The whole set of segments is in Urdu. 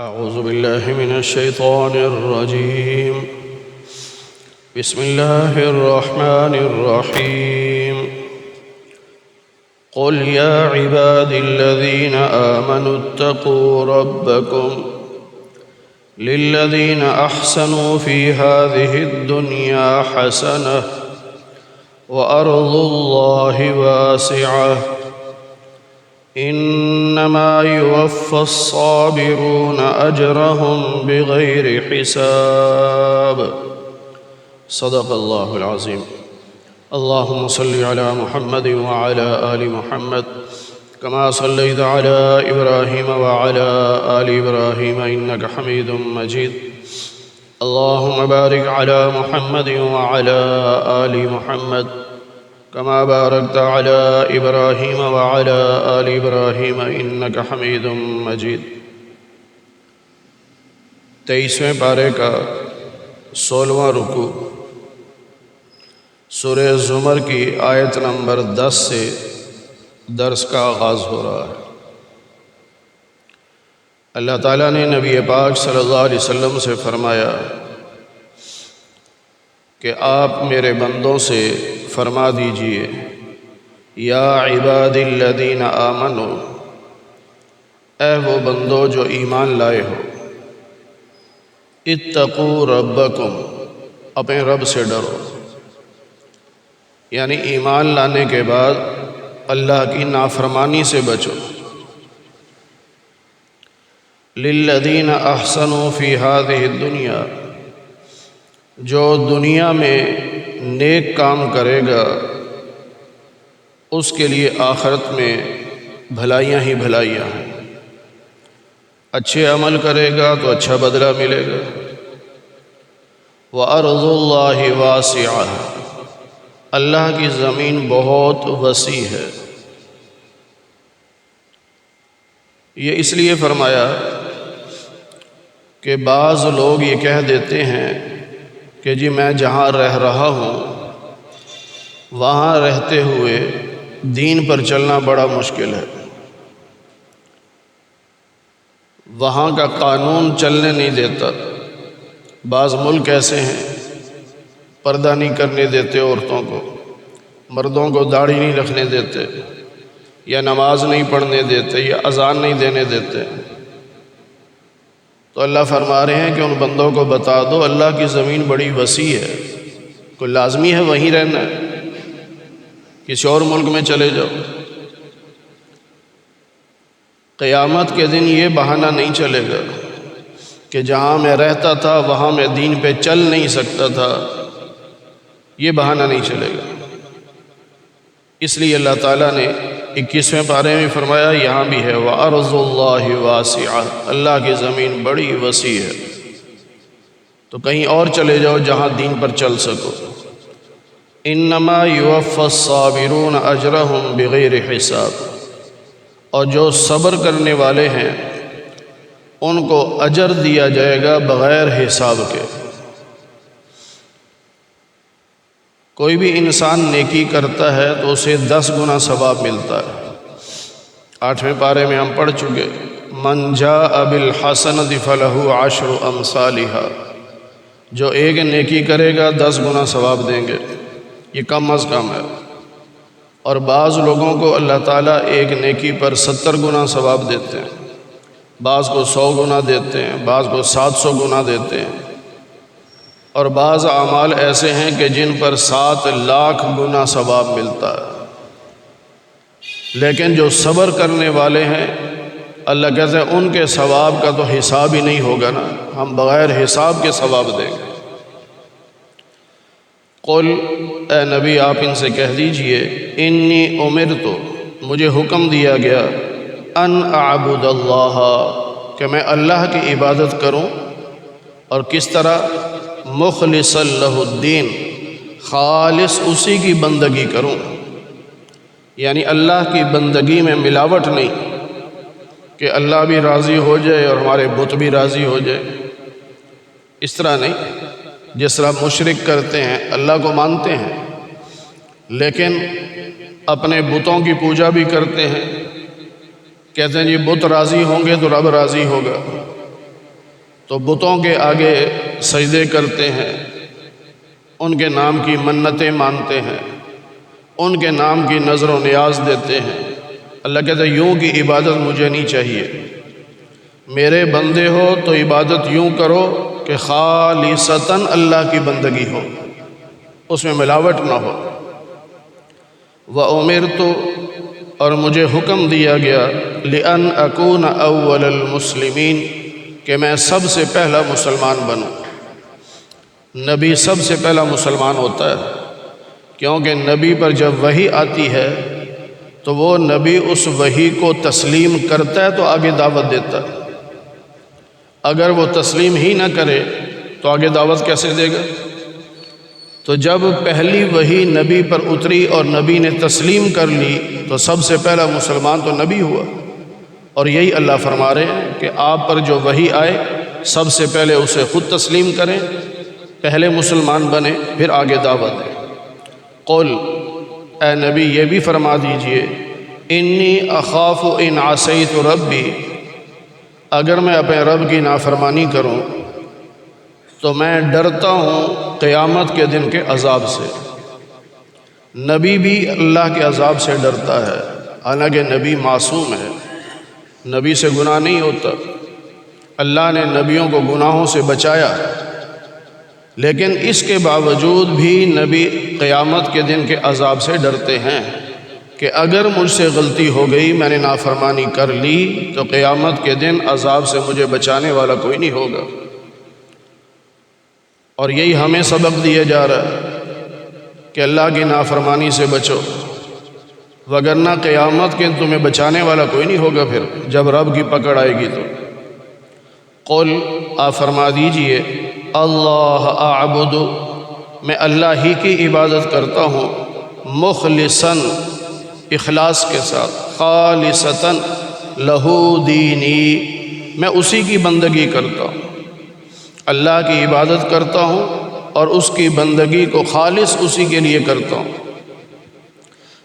أعوذ بالله من الشيطان الرجيم. بسم الله الرحمن الرحيم. قل يا عبادي الذين آمنوا اتقوا ربكم للذين أحسنوا في هذه الدنيا حسنة وأرض الله واسعة إنما يوفى الصابرون أجرهم بغير حساب. صدق الله العظيم. اللهم صل على محمد وعلى آل محمد كما صليت على إبراهيم وعلى آل إبراهيم إنك حميد مجيد. اللهم بارك على محمد وعلى آل محمد كما باركت على إبراهيم وعلى آل إبراهيم إنك حميد مجيد. 23ویں پارے کا 16واں رکوع سورہ زمر کی آیت نمبر 10 سے درس کا آغاز ہو رہا ہے۔ اللہ تعالیٰ نے نبی پاک صلی اللہ علیہ وسلم سے فرمایا کہ آپ میرے بندوں سے فرما دیجئے، یا عباد الذین آمنوا، اے وہ بندو جو ایمان لائے ہو، اتقوا ربکم، اپنے رب سے ڈرو، یعنی ایمان لانے کے بعد اللہ کی نافرمانی سے بچو۔ للذین احسنوا فی ہذہ الدنیا، جو دنیا میں نیک کام کرے گا اس کے لیے آخرت میں بھلائیاں ہی بھلائیاں ہیں۔ اچھے عمل کرے گا تو اچھا بدلہ ملے گا۔ وَأَرْضُ اللَّهِ وَاسِعَةٌ، اللہ کی زمین بہت وسیع ہے۔ یہ اس لیے فرمایا کہ بعض لوگ یہ کہہ دیتے ہیں کہ جی میں جہاں رہ رہا ہوں وہاں رہتے ہوئے دین پر چلنا بڑا مشکل ہے، وہاں کا قانون چلنے نہیں دیتا۔ بعض ملک ایسے ہیں پردہ نہیں کرنے دیتے عورتوں کو، مردوں کو داڑھی نہیں رکھنے دیتے، یا نماز نہیں پڑھنے دیتے، یا اذان نہیں دینے دیتے۔ تو اللہ فرما رہے ہیں کہ ان بندوں کو بتا دو اللہ کی زمین بڑی وسیع ہے، کوئی لازمی ہے وہیں رہنا ہے، کسی اور ملک میں چلے جاؤ۔ قیامت کے دن یہ بہانہ نہیں چلے گا کہ جہاں میں رہتا تھا وہاں میں دین پہ چل نہیں سکتا تھا، یہ بہانہ نہیں چلے گا۔ اس لیے اللہ تعالیٰ نے 21ویں پارے میں فرمایا، یہاں بھی ہے وَأَرْضُ اللَّهِ وَاسِعَةٌ، اللہ کی زمین بڑی وسیع ہے، تو کہیں اور چلے جاؤ جہاں دین پر چل سکو۔ إِنَّمَا يُوَفَّى الصَّابِرُونَ أَجْرَهُمْ بِغَيْرِ حِسَابٍ، اور جو صبر کرنے والے ہیں ان کو اجر دیا جائے گا بغیر حساب کے۔ کوئی بھی انسان نیکی کرتا ہے تو اسے 10 گنا ثواب ملتا ہے۔ 8ویں پارے میں ہم پڑھ چکے، من جاء بالحسنۃ فلہ 10 امثالها، جو ایک نیکی کرے گا 10 گنا ثواب دیں گے، یہ کم از کم ہے۔ اور بعض لوگوں کو اللہ تعالیٰ ایک نیکی پر 70 گنا ثواب دیتے ہیں، بعض کو 100 گنا دیتے ہیں، بعض کو 700 گنا دیتے ہیں، اور بعض اعمال ایسے ہیں کہ جن پر 7 لاکھ گنا ثواب ملتا ہے۔ لیکن جو صبر کرنے والے ہیں اللہ کہتے ہیں ان کے ثواب کا تو حساب ہی نہیں ہوگا نا، ہم بغیر حساب کے ثواب دیں گے۔ قل، اے نبی آپ ان سے کہہ دیجئے، انی امرت، مجھے حکم دیا گیا، ان اعبد اللہ، کہ میں اللہ کی عبادت کروں، اور کس طرح؟ مخلصا لہ الدین، خالص اسی کی بندگی کروں، یعنی اللہ کی بندگی میں ملاوٹ نہیں کہ اللہ بھی راضی ہو جائے اور ہمارے بت بھی راضی ہو جائے، اس طرح نہیں۔ جس طرح مشرک کرتے ہیں، اللہ کو مانتے ہیں لیکن اپنے بتوں کی پوجا بھی کرتے ہیں، کہتے ہیں جی بت راضی ہوں گے تو رب راضی ہوگا، تو بتوں کے آگے سجدے کرتے ہیں، ان کے نام کی منتیں مانتے ہیں، ان کے نام کی نظر و نیاز دیتے ہیں۔ اللہ کہتا ہے یوں کی عبادت مجھے نہیں چاہیے، میرے بندے ہو تو عبادت یوں کرو کہ خالصتاً اللہ کی بندگی ہو، اس میں ملاوٹ نہ ہو۔ وَأُمِرْتُ، اور مجھے حکم دیا گیا، لِأَنْ أَكُونَ أَوَّلَ الْمُسْلِمِينَ، کہ میں سب سے پہلا مسلمان بنوں۔ نبی سب سے پہلا مسلمان ہوتا ہے، کیونکہ نبی پر جب وحی آتی ہے تو وہ نبی اس وحی کو تسلیم کرتا ہے تو آگے دعوت دیتا ہے۔ اگر وہ تسلیم ہی نہ کرے تو آگے دعوت کیسے دے گا؟ تو جب پہلی وحی نبی پر اتری اور نبی نے تسلیم کر لی تو سب سے پہلا مسلمان تو نبی ہوا۔ اور یہی اللہ فرما رہے ہیں کہ آپ پر جو وحی آئے سب سے پہلے اسے خود تسلیم کریں، پہلے مسلمان بنے، پھر آگے دعوت دیں۔ قل، اے نبی یہ بھی فرما دیجئے، انی اخاف ان عصیت ربی، اگر میں اپنے رب کی نافرمانی کروں تو میں ڈرتا ہوں قیامت کے دن کے عذاب سے۔ نبی بھی اللہ کے عذاب سے ڈرتا ہے، حالانکہ نبی معصوم ہے، نبی سے گناہ نہیں ہوتا، اللہ نے نبیوں کو گناہوں سے بچایا، لیکن اس کے باوجود بھی نبی قیامت کے دن کے عذاب سے ڈرتے ہیں کہ اگر مجھ سے غلطی ہو گئی، میں نے نافرمانی کر لی تو قیامت کے دن عذاب سے مجھے بچانے والا کوئی نہیں ہوگا۔ اور یہی ہمیں سبق دیا جا رہا ہے کہ اللہ کی نافرمانی سے بچو، وگرنہ قیامت کے تمہیں بچانے والا کوئی نہیں ہوگا پھر جب رب کی پکڑ آئے گی تو۔ قل، آپ فرما دیجئے، اللہ اعبد، میں اللہ ہی کی عبادت کرتا ہوں، مخلصاً، اخلاص کے ساتھ، خالصتاً، لہو دینی، میں اسی کی بندگی کرتا ہوں، اللہ کی عبادت کرتا ہوں اور اس کی بندگی کو خالص اسی کے لیے کرتا ہوں۔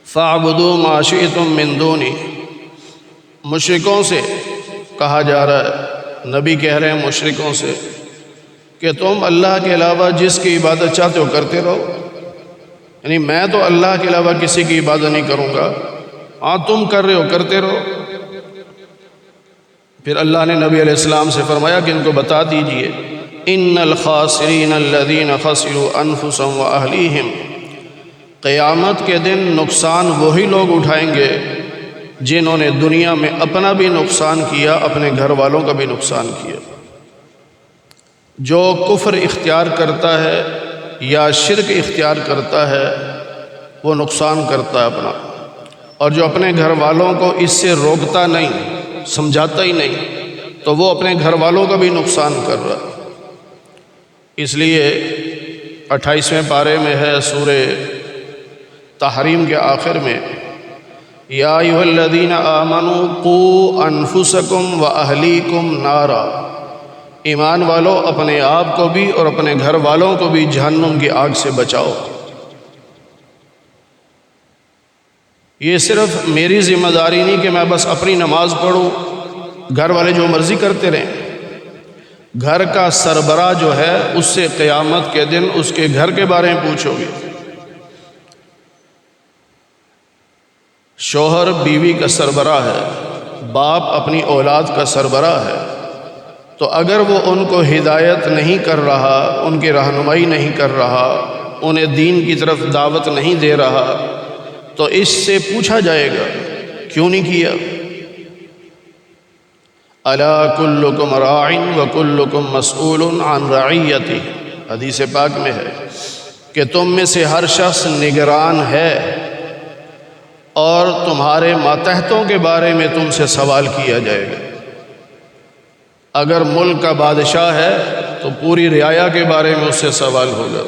فَاعْبُدُوا مَا شِئْتُم مِّن دُونِی، مشرکوں سے کہا جا رہا ہے، نبی کہہ رہے ہیں مشرکوں سے کہ تم اللہ کے علاوہ جس کی عبادت چاہتے ہو کرتے رہو، یعنی میں تو اللہ کے علاوہ کسی کی عبادت نہیں کروں گا، ہاں تم کر رہے ہو کرتے رہو۔ پھر اللہ نے نبی علیہ السلام سے فرمایا کہ ان کو بتا دیجئے، ان الخاسرین الذین خسروا انفسهم واہلیہم، قیامت کے دن نقصان وہی لوگ اٹھائیں گے جنہوں نے دنیا میں اپنا بھی نقصان کیا، اپنے گھر والوں کا بھی نقصان کیا۔ جو کفر اختیار کرتا ہے یا شرک اختیار کرتا ہے وہ نقصان کرتا ہے اپنا، اور جو اپنے گھر والوں کو اس سے روکتا نہیں، سمجھاتا ہی نہیں، تو وہ اپنے گھر والوں کا بھی نقصان کر رہا ہے۔ اس لیے 28ویں پارے میں ہے سورہ تحریم کے آخر میں، یا ایھا الذین آمنوا قوا انفسکم واہلیکم نارا، ایمان والو اپنے آپ کو بھی اور اپنے گھر والوں کو بھی جہنم کی آگ سے بچاؤ۔ یہ صرف میری ذمہ داری نہیں کہ میں بس اپنی نماز پڑھوں، گھر والے جو مرضی کرتے رہیں، گھر کا سربراہ جو ہے اس سے قیامت کے دن اس کے گھر کے بارے میں پوچھو گے۔ شوہر بیوی کا سربراہ ہے، باپ اپنی اولاد کا سربراہ ہے، تو اگر وہ ان کو ہدایت نہیں کر رہا، ان کی رہنمائی نہیں کر رہا، انہیں دین کی طرف دعوت نہیں دے رہا، تو اس سے پوچھا جائے گا کیوں نہیں کیا۔ الا کلکم راع وکلکم مسئول عن رعیتہ، حدیث پاک میں ہے کہ تم میں سے ہر شخص نگران ہے اور تمہارے ماتحتوں کے بارے میں تم سے سوال کیا جائے گا۔ اگر ملک کا بادشاہ ہے تو پوری رعایا کے بارے میں اس سے سوال ہوگا،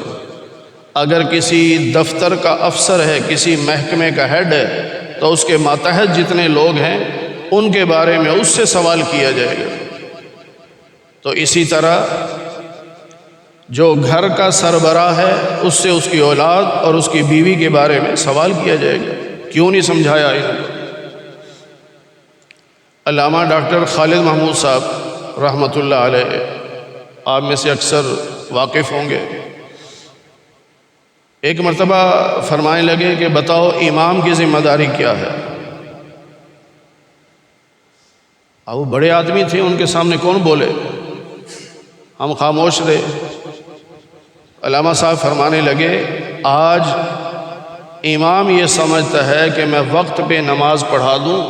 اگر کسی دفتر کا افسر ہے، کسی محکمے کا ہیڈ ہے، تو اس کے ماتحت جتنے لوگ ہیں ان کے بارے میں اس سے سوال کیا جائے گا۔ تو اسی طرح جو گھر کا سربراہ ہے اس سے اس کی اولاد اور اس کی بیوی کے بارے میں سوال کیا جائے گا، کیوں نہیں سمجھایا ان کو۔ علامہ ڈاکٹر خالد محمود صاحب رحمۃ اللہ علیہ آپ میں سے اکثر واقف ہوں گے۔ ایک مرتبہ فرمانے لگے کہ بتاؤ امام کی ذمہ داری کیا ہے؟ اب وہ بڑے آدمی تھے، ان کے سامنے کون بولے، ہم خاموش رہے۔ علامہ صاحب فرمانے لگے آج امام یہ سمجھتا ہے کہ میں وقت پہ نماز پڑھا دوں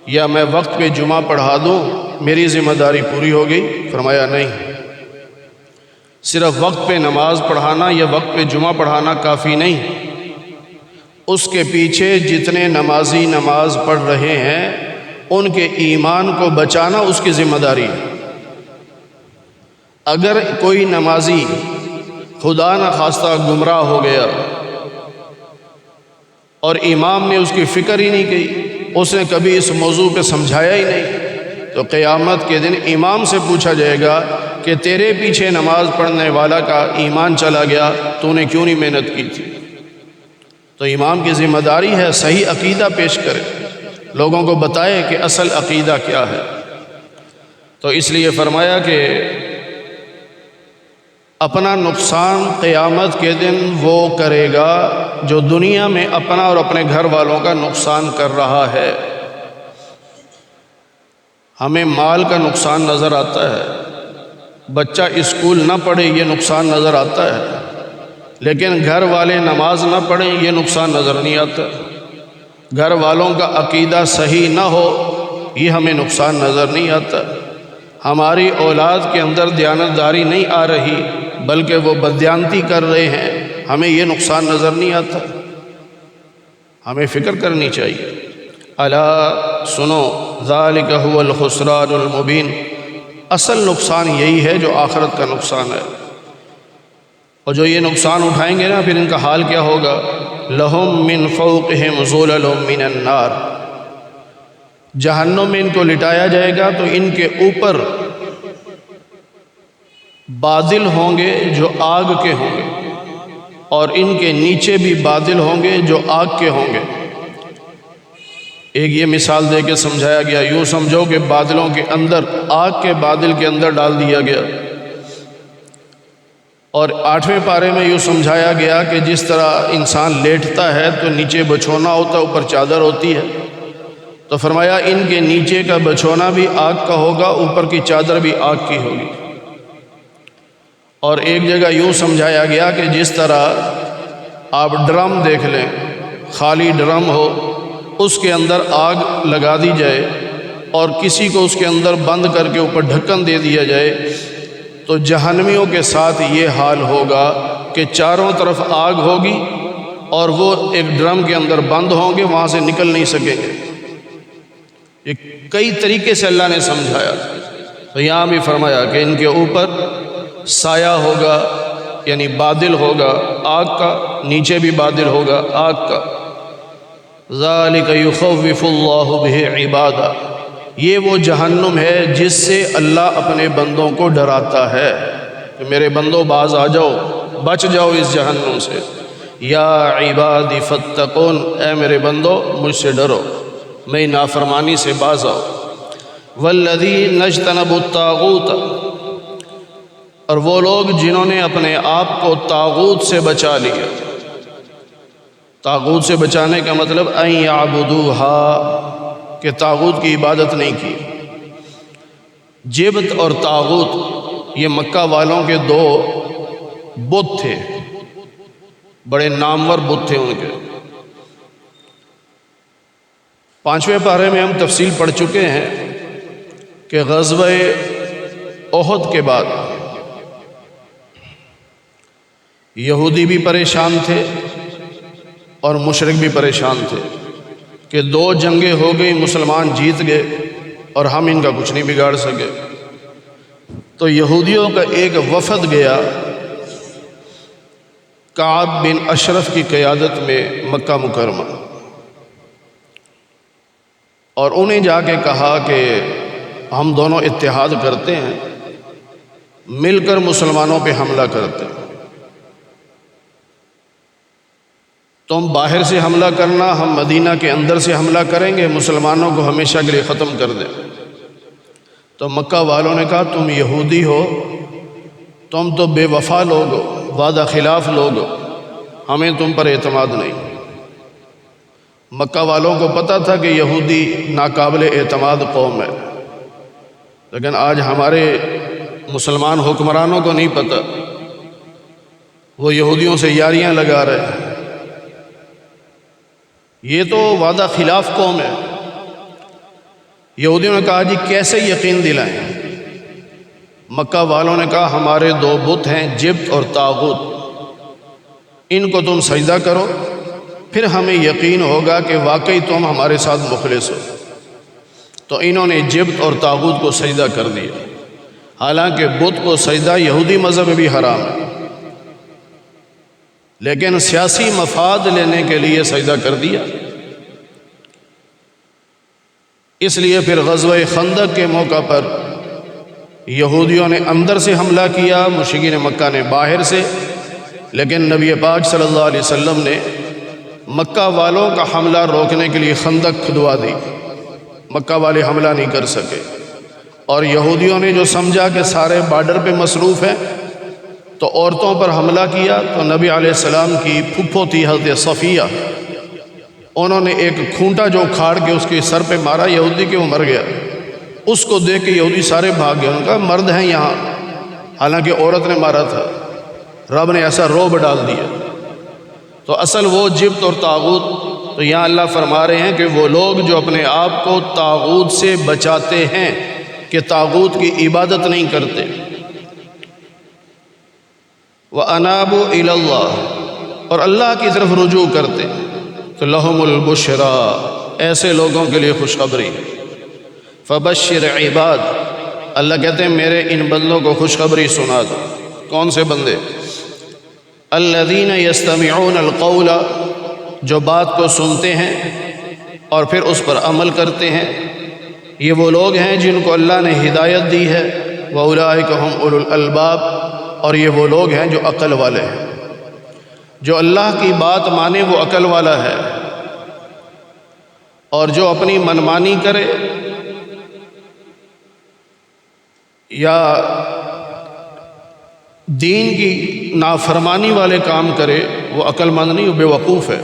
یا میں وقت پہ جمعہ پڑھا دوں میری ذمہ داری پوری ہو گئی؟ فرمایا نہیں، صرف وقت پہ نماز پڑھانا یا وقت پہ جمعہ پڑھانا کافی نہیں، اس کے پیچھے جتنے نمازی نماز پڑھ رہے ہیں ان کے ایمان کو بچانا اس کی ذمہ داری ہے۔ اگر کوئی نمازی خدا نخواستہ گمراہ ہو گیا اور امام نے اس کی فکر ہی نہیں کی، اس نے کبھی اس موضوع پہ سمجھایا ہی نہیں، تو قیامت کے دن امام سے پوچھا جائے گا کہ تیرے پیچھے نماز پڑھنے والا کا ایمان چلا گیا، تو نے کیوں نہیں محنت کی تھی؟ تو امام کی ذمہ داری ہے صحیح عقیدہ پیش کرے، لوگوں کو بتائے کہ اصل عقیدہ کیا ہے۔ تو اس لیے فرمایا کہ اپنا نقصان قیامت کے دن وہ کرے گا جو دنیا میں اپنا اور اپنے گھر والوں کا نقصان کر رہا ہے۔ ہمیں مال کا نقصان نظر آتا ہے، بچہ اسکول نہ پڑھے یہ نقصان نظر آتا ہے، لیکن گھر والے نماز نہ پڑھیں یہ نقصان نظر نہیں آتا، گھر والوں کا عقیدہ صحیح نہ ہو یہ ہمیں نقصان نظر نہیں آتا، ہماری اولاد کے اندر دیانتداری نہیں آ رہی بلکہ وہ بددیانتی کر رہے ہیں، ہمیں یہ نقصان نظر نہیں آتا۔ ہمیں فکر کرنی چاہیے۔ الا سنو ذالک هو الخسران المبین، اصل نقصان یہی ہے جو آخرت کا نقصان ہے، اور جو یہ نقصان اٹھائیں گے نا پھر ان کا حال کیا ہوگا؟ لہم من فوقہم ظلل من النار، جہنم میں ان کو لٹایا جائے گا تو ان کے اوپر بادل ہوں گے جو آگ کے ہوں گے، اور ان کے نیچے بھی بادل ہوں گے جو آگ کے ہوں گے۔ ایک یہ مثال دے کے سمجھایا گیا، یوں سمجھو کہ بادلوں کے اندر، آگ کے بادل کے اندر ڈال دیا گیا، اور 8ویں پارے میں یوں سمجھایا گیا کہ جس طرح انسان لیٹتا ہے تو نیچے بچھونا ہوتا ہے، اوپر چادر ہوتی ہے، تو فرمایا ان کے نیچے کا بچھونا بھی آگ کا ہوگا، اوپر کی چادر بھی آگ کی ہوگی۔ اور ایک جگہ یوں سمجھایا گیا کہ جس طرح آپ ڈرم دیکھ لیں، خالی ڈرم ہو، اس کے اندر آگ لگا دی جائے اور کسی کو اس کے اندر بند کر کے اوپر ڈھکن دے دیا جائے، تو جہنمیوں کے ساتھ یہ حال ہوگا کہ چاروں طرف آگ ہوگی اور وہ ایک ڈرم کے اندر بند ہوں گے، وہاں سے نکل نہیں سکیں گے۔ یہ کئی طریقے سے اللہ نے سمجھایا، تو یہاں بھی فرمایا کہ ان کے اوپر سایہ ہوگا، یعنی بادل ہوگا آگ کا، نیچے بھی بادل ہوگا آگ کا۔ ذالک یخوف اللہ بہ عبادہ، یہ وہ جہنم ہے جس سے اللہ اپنے بندوں کو ڈراتا ہے کہ میرے بندوں باز آ جاؤ، بچ جاؤ اس جہنم سے۔ یا عبادی فاتقون، اے میرے بندو مجھ سے ڈرو، میں نافرمانی سے باز آؤ۔ والذین اجتنبوا الطاغوت، اور وہ لوگ جنہوں نے اپنے آپ کو طاغوت سے بچا لیا۔ طاغوت سے بچانے کا مطلب ان یعبدوہا، کہ طاغوت کی عبادت نہیں کی۔ جبت اور طاغوت یہ مکہ والوں کے دو بت تھے، بڑے نامور بت تھے ان کے۔ 5ویں پارے میں ہم تفصیل پڑھ چکے ہیں کہ غزوہ احد کے بعد یہودی بھی پریشان تھے اور مشرک بھی پریشان تھے کہ 2 جنگیں ہو گئی، مسلمان جیت گئے اور ہم ان کا کچھ نہیں بگاڑ سکے۔ تو یہودیوں کا ایک وفد گیا کعب بن اشرف کی قیادت میں مکہ مکرمہ، اور انہیں جا کے کہا کہ ہم دونوں اتحاد کرتے ہیں، مل کر مسلمانوں پہ حملہ کرتے ہیں، تم باہر سے حملہ کرنا، ہم مدینہ کے اندر سے حملہ کریں گے، مسلمانوں کو ہمیشہ کے لیے ختم کر دیں۔ تو مکہ والوں نے کہا تم یہودی ہو تم تو بے وفا لوگ ہو، وعدہ خلاف لوگ ہو، ہمیں تم پر اعتماد نہیں۔ مکہ والوں کو پتہ تھا کہ یہودی ناقابل اعتماد قوم ہے، لیکن آج ہمارے مسلمان حکمرانوں کو نہیں پتہ، وہ یہودیوں سے یاریاں لگا رہے ہیں۔ یہ تو وعدہ خلاف قوم ہے۔ یہودیوں نے کہا جی کیسے یقین دلائیں؟ مکہ والوں نے کہا ہمارے دو بت ہیں، جبت اور طاغوت، ان کو تم سجدہ کرو، پھر ہمیں یقین ہوگا کہ واقعی تم ہمارے ساتھ مخلص ہو۔ تو انہوں نے جبت اور طاغوت کو سجدہ کر دیا، حالانکہ بت کو سجدہ یہودی مذہب میں بھی حرام ہے، لیکن سیاسی مفاد لینے کے لیے سجدہ کر دیا۔ اس لیے پھر غزوہ خندق کے موقع پر یہودیوں نے اندر سے حملہ کیا، مشرکین مکہ نے باہر سے، لیکن نبی پاک صلی اللہ علیہ وسلم نے مکہ والوں کا حملہ روکنے کے لیے خندق کھدوا دی، مکہ والے حملہ نہیں کر سکے۔ اور یہودیوں نے جو سمجھا کہ سارے بارڈر پہ مصروف ہیں تو عورتوں پر حملہ کیا، تو نبی علیہ السلام کی پھپھو تھی حضرت صفیہ، انہوں نے ایک کھونٹا جو کھاڑ کے اس کے سر پہ مارا یہودی کہ وہ مر گیا۔ اس کو دیکھ کے یہودی سارے بھاگ گئے، ان کا مرد ہیں یہاں، حالانکہ عورت نے مارا تھا۔ رب نے ایسا رعب ڈال دیا۔ تو اصل وہ جبت اور طاغوت، تو یہاں اللہ فرما رہے ہیں کہ وہ لوگ جو اپنے آپ کو طاغوت سے بچاتے ہیں، کہ طاغوت کی عبادت نہیں کرتے۔ وَأَنَابُوا إِلَى اللَّهِ، اور اللہ کی طرف رجوع کرتے، تو لَهُمُ الْبُشْرَىٰ، ایسے لوگوں کے لیے خوشخبری۔ فَبَشِّرْ عِبَادِ، اللہ کہتے ہیں میرے ان بندوں کو خوشخبری سنا دو۔ کون سے بندے؟ الَّذِينَ يَسْتَمِعُونَ الْقَوْلَ، جو بات کو سنتے ہیں اور پھر اس پر عمل کرتے ہیں، یہ وہ لوگ ہیں جن کو اللہ نے ہدایت دی ہے۔ وَأُولَٰئِكَ هُمْ أُولُو الْأَلْبَابِ، اور یہ وہ لوگ ہیں جو عقل والے ہیں۔ جو اللہ کی بات مانے وہ عقل والا ہے، اور جو اپنی منمانی کرے یا دین کی نافرمانی والے کام کرے وہ عقل مند نہیں، وہ بے وقوف ہے۔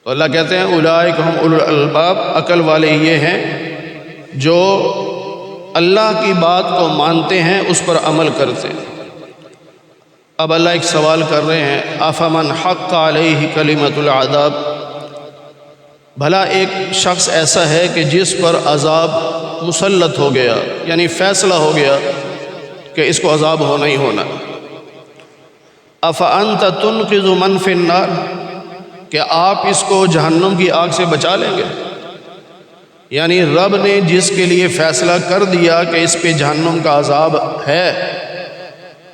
تو اللہ کہتے ہیں اولئک ہم اولو الالباب، عقل والے یہ ہیں جو اللہ کی بات کو مانتے ہیں، اس پر عمل کرتے ہیں۔ اب اللہ ایک سوال کر رہے ہیں، افمن حق علیہ کلمۃ العذاب، بھلا ایک شخص ایسا ہے کہ جس پر عذاب مسلط ہو گیا، یعنی فیصلہ ہو گیا کہ اس کو عذاب ہونا ہی ہونا۔ افانت تنقذ من فی النار، کہ آپ اس کو جہنم کی آگ سے بچا لیں گے؟ یعنی رب نے جس کے لیے فیصلہ کر دیا کہ اس پہ جہنم کا عذاب ہے،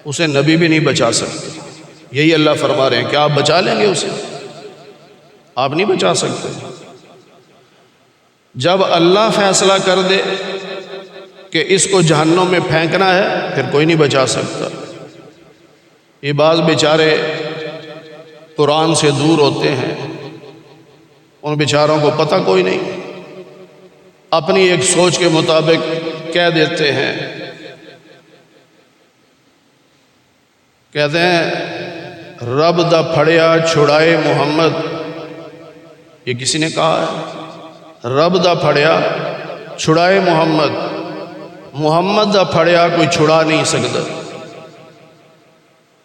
اسے نبی بھی نہیں بچا سکتے۔ یہی اللہ فرما رہے ہیں کہ آپ بچا لیں گے اسے؟ آپ نہیں بچا سکتے۔ جب اللہ فیصلہ کر دے کہ اس کو جہنم میں پھینکنا ہے، پھر کوئی نہیں بچا سکتا۔ یہ بعض بیچارے قرآن سے دور ہوتے ہیں، ان بیچاروں کو پتہ کوئی نہیں، اپنی ایک سوچ کے مطابق کہہ دیتے ہیں۔ کہتے ہیں رب دا پھڑیا چھڑائے محمد، یہ کسی نے کہا ہے؟ رب دا پھڑیا چھڑائے محمد، محمد دا پھڑیا کوئی چھڑا نہیں سکتا۔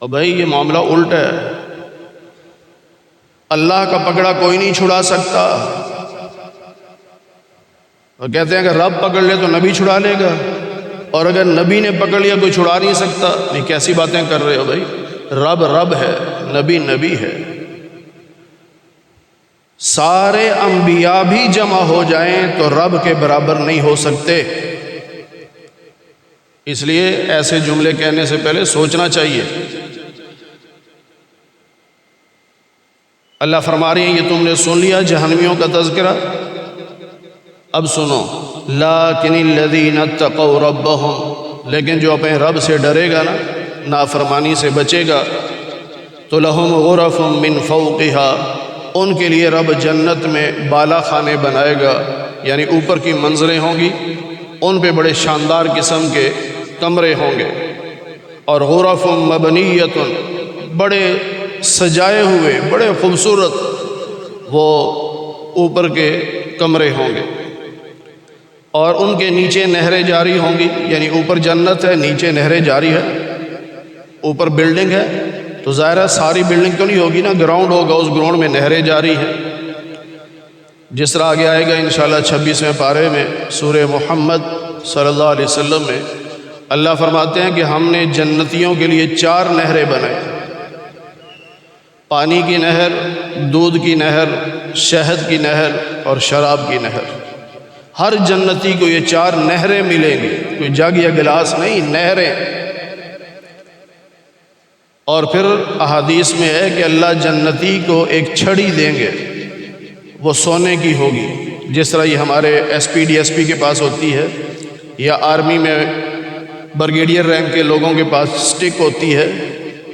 اور بھائی یہ معاملہ الٹا ہے، اللہ کا پکڑا کوئی نہیں چھڑا سکتا۔ اور کہتے ہیں کہ رب پکڑ لے تو نبی چھڑا لے گا، اور اگر نبی نے پکڑ لیا کوئی چھڑا نہیں سکتا۔ یہ کیسی باتیں کر رہے ہو بھائی؟ رب رب ہے، نبی نبی ہے۔ سارے انبیاء بھی جمع ہو جائیں تو رب کے برابر نہیں ہو سکتے۔ اس لیے ایسے جملے کہنے سے پہلے سوچنا چاہیے۔ اللہ فرما رہے ہیں یہ تم نے سن لیا جہنمیوں کا تذکرہ، اب سنو لیکن الذین اتقوا ربہم، لیکن جو اپنے رب سے ڈرے گا نا، نافرمانی سے بچے گا، تو لہم غرف من فوقہا، ان کے لیے رب جنت میں بالا خانے بنائے گا، یعنی اوپر کی منزلیں ہوں گی، ان پہ بڑے شاندار قسم کے کمرے ہوں گے۔ اور غرف مبنیۃ، بڑے سجائے ہوئے بڑے خوبصورت وہ اوپر کے کمرے ہوں گے، اور ان کے نیچے نہریں جاری ہوں گی، یعنی اوپر جنت ہے، نیچے نہریں جاری ہے، اوپر بلڈنگ ہے، تو ظاہر ہے ساری بلڈنگ تو نہیں ہوگی نا، گراؤنڈ ہوگا، اس گراؤنڈ میں نہریں جاری ہیں، جس طرح آگے آئے گا انشاءاللہ 26ویں پارے میں سورہ محمد صلی اللہ علیہ وسلم میں اللہ فرماتے ہیں کہ ہم نے جنتیوں کے لیے 4 نہریں بنائیں، پانی کی نہر، دودھ کی نہر، شہد کی نہر اور شراب کی نہر۔ ہر جنتی کو یہ 4 نہریں ملیں گی، کوئی جگ یا گلاس نہیں، نہریں۔ اور پھر احادیث میں ہے کہ اللہ جنتی کو ایک چھڑی دیں گے، وہ سونے کی ہوگی، جس طرح یہ ہمارے S P D S P کے پاس ہوتی ہے، یا آرمی میں بریگیڈیئر رینک کے لوگوں کے پاس سٹک ہوتی ہے،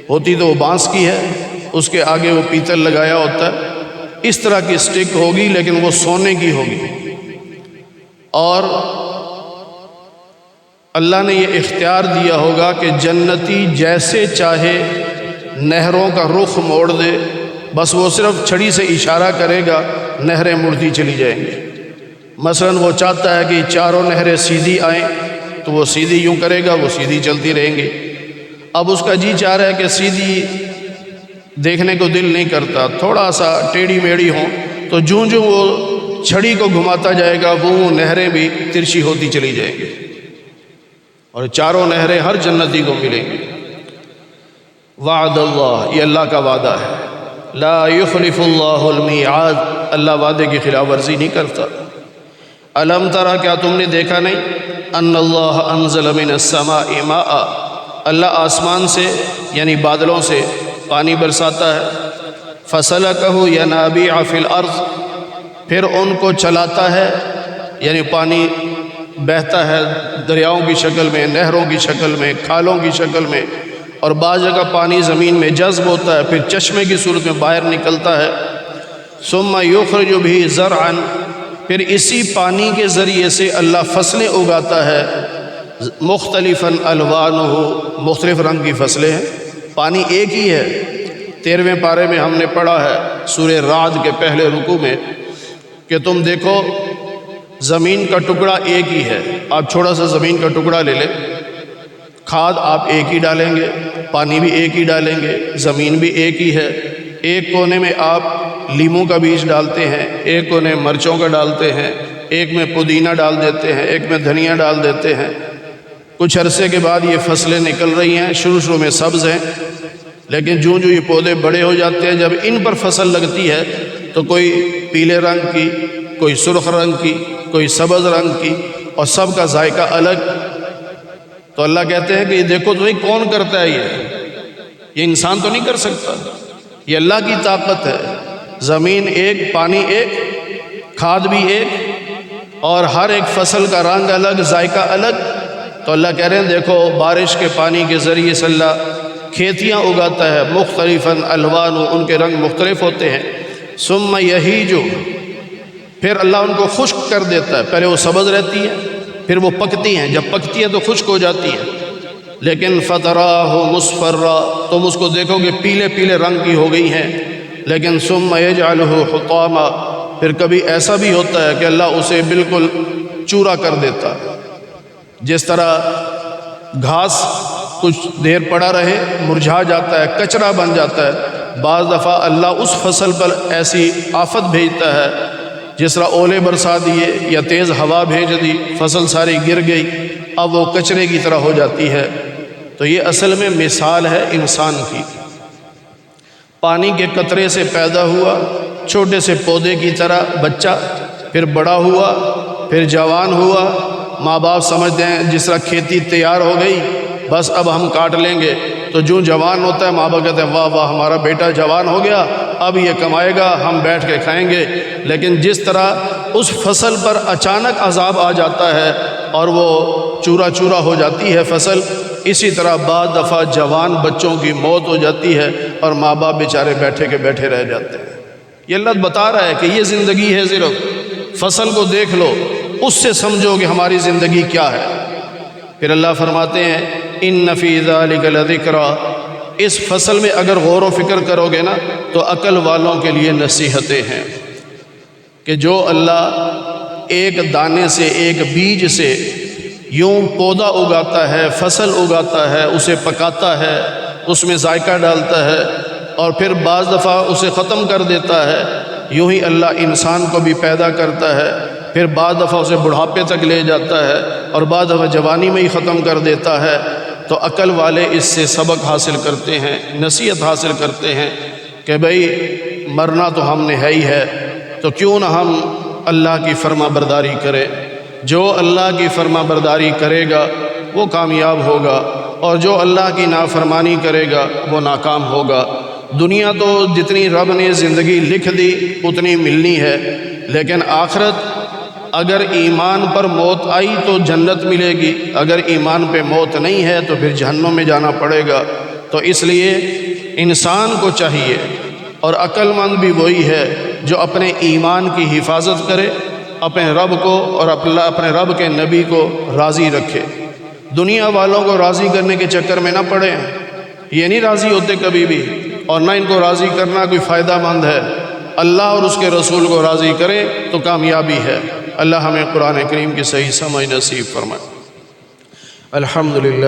ہوتی تو وہ بانس کی ہے، اس کے آگے وہ پیتل لگایا ہوتا ہے، اس طرح کی سٹک ہوگی لیکن وہ سونے کی ہوگی۔ اور اللہ نے یہ اختیار دیا ہوگا کہ جنتی جیسے چاہے نہروں کا رخ موڑ دے، بس وہ صرف چھڑی سے اشارہ کرے گا، نہریں مڑتی چلی جائیں گی۔ مثلا وہ چاہتا ہے کہ 4 نہریں سیدھی آئیں تو وہ سیدھی یوں کرے گا، وہ سیدھی چلتی رہیں گی۔ اب اس کا جی چاہ رہا ہے کہ سیدھی دیکھنے کو دل نہیں کرتا، تھوڑا سا ٹیڑھی میڑھی ہوں، تو جوں جوں وہ چھڑی کو گھماتا جائے گا وہ نہریں بھی ترچھی ہوتی چلی جائیں گی، اور 4 نہریں ہر جنتی کو ملیں گی۔ وعد اللہ، یہ اللہ کا وعدہ ہے، لا یخلف اللہ المیعاد، اللہ وعدے کی خلاف ورزی نہیں کرتا۔ الم ترى، کیا تم نے دیکھا نہیں، ان اللہ انزل من السماء ماء، اللہ آسمان سے یعنی بادلوں سے پانی برساتا ہے، فسلکہ ینابیع فی الارض، پھر ان کو چلاتا ہے، یعنی پانی بہتا ہے دریاؤں کی شکل میں، نہروں کی شکل میں، کھالوں کی شکل میں، اور بعض جگہ پانی زمین میں جذب ہوتا ہے، پھر چشمے کی صورت میں باہر نکلتا ہے۔ ثم یخرج بہ زرعا، پھر اسی پانی کے ذریعے سے اللہ فصلیں اگاتا ہے، مختلفاً الوانہ، مختلف رنگ کی فصلیں ہیں، پانی ایک ہی ہے۔ 13ویں پارے میں ہم نے پڑھا ہے سورہ رعد کے پہلے رکوع میں کہ تم دیکھو زمین کا ٹکڑا ایک ہی ہے، آپ چھوٹا سا زمین کا ٹکڑا لے لیں، کھاد آپ ایک ہی ڈالیں گے، پانی بھی ایک ہی ڈالیں گے، زمین بھی ایک ہی ہے، ایک کونے میں آپ لیموں کا بیج ڈالتے ہیں، ایک کونے مرچوں کا ڈالتے ہیں، ایک میں پودینہ ڈال دیتے ہیں، ایک میں دھنیا ڈال دیتے ہیں، کچھ عرصے کے بعد یہ فصلیں نکل رہی ہیں، شروع میں سبز ہیں، لیکن جو یہ پودے بڑے ہو جاتے ہیں، جب ان پر فصل لگتی ہے تو کوئی پیلے رنگ کی، کوئی سرخ رنگ کی، کوئی سبز رنگ کی، اور سب کا ذائقہ الگ۔ تو اللہ کہتے ہیں کہ یہ دیکھو تو کون کرتا ہے، یہ انسان تو نہیں کر سکتا، یہ اللہ کی طاقت ہے۔ زمین ایک، پانی ایک، کھاد بھی ایک، اور ہر ایک فصل کا رنگ الگ، ذائقہ الگ۔ تو اللہ کہہ رہے ہیں دیکھو بارش کے پانی کے ذریعے سے اللہ کھیتیاں اگاتا ہے، مختلفاً الوان، ان کے رنگ مختلف ہوتے ہیں۔ ثم یہیج، پھر اللہ ان کو خشک کر دیتا ہے، پہلے وہ سبز رہتی ہے، پھر وہ پکتی ہیں، جب پکتی ہے تو خشک ہو جاتی ہے، لیکن فتراہ مصفرا، تم اس کو دیکھو گے پیلے پیلے رنگ کی ہو گئی ہیں، لیکن ثم یجعلہ حطاما، پھر کبھی ایسا بھی ہوتا ہے کہ اللہ اسے بالکل چورا کر دیتا ہے، جس طرح گھاس کچھ دیر پڑا رہے مرجھا جاتا ہے، کچرا بن جاتا ہے، بعض دفعہ اللہ اس فصل پر ایسی آفت بھیجتا ہے، جس طرح اولے برسا دیے یا تیز ہوا بھیج دی، فصل ساری گر گئی، اب وہ کچرے کی طرح ہو جاتی ہے۔ تو یہ اصل میں مثال ہے انسان کی، پانی کے قطرے سے پیدا ہوا، چھوٹے سے پودے کی طرح بچہ، پھر بڑا ہوا، پھر جوان ہوا، ماں باپ سمجھتے ہیں جس طرح کھیتی تیار ہو گئی بس اب ہم کاٹ لیں گے، تو جو جوان ہوتا ہے ماں باپ کہتے ہیں واہ واہ ہمارا بیٹا جوان ہو گیا، اب یہ کمائے گا، ہم بیٹھ کے کھائیں گے۔ لیکن جس طرح اس فصل پر اچانک عذاب آ جاتا ہے اور وہ چورا چورا ہو جاتی ہے فصل، اسی طرح بعض دفعہ جوان بچوں کی موت ہو جاتی ہے اور ماں باپ بیچارے بیٹھے کے بیٹھے رہ جاتے ہیں۔ یہ اللہ بتا رہا ہے کہ یہ زندگی ہے، صرف فصل کو دیکھ لو، اس سے سمجھو کہ ہماری زندگی کیا ہے۔ پھر اللہ فرماتے ہیں ان فی ذلک لذکری، اس فصل میں اگر غور و فکر کرو گے نا تو عقل والوں کے لیے نصیحتیں ہیں کہ جو اللہ ایک دانے سے، ایک بیج سے یوں پودا اگاتا ہے، فصل اگاتا ہے، اسے پکاتا ہے، اس میں ذائقہ ڈالتا ہے اور پھر بعض دفعہ اسے ختم کر دیتا ہے، یوں ہی اللہ انسان کو بھی پیدا کرتا ہے، پھر بعض دفعہ اسے بڑھاپے تک لے جاتا ہے اور بعض دفعہ جوانی میں ہی ختم کر دیتا ہے۔ تو عقل والے اس سے سبق حاصل کرتے ہیں، نصیحت حاصل کرتے ہیں کہ بھئی مرنا تو ہم نے ہے ہی ہے، تو کیوں نہ ہم اللہ کی فرما برداری کریں۔ جو اللہ کی فرما برداری کرے گا وہ کامیاب ہوگا، اور جو اللہ کی نافرمانی کرے گا وہ ناکام ہوگا۔ دنیا تو جتنی رب نے زندگی لکھ دی اتنی ملنی ہے، لیکن آخرت اگر ایمان پر موت آئی تو جنت ملے گی، اگر ایمان پہ موت نہیں ہے تو پھر جہنم میں جانا پڑے گا۔ تو اس لیے انسان کو چاہیے، اور عقل مند بھی وہی ہے جو اپنے ایمان کی حفاظت کرے، اپنے رب کو اور اپنے رب کے نبی کو راضی رکھے۔ دنیا والوں کو راضی کرنے کے چکر میں نہ پڑیں، یہ نہیں راضی ہوتے کبھی بھی، اور نہ ان کو راضی کرنا کوئی فائدہ مند ہے۔ اللہ اور اس کے رسول کو راضی کرے تو کامیابی ہے۔ اللہ ہمیں قرآن کریم کی صحیح سمجھ نصیب فرمائے۔ الحمدللہ۔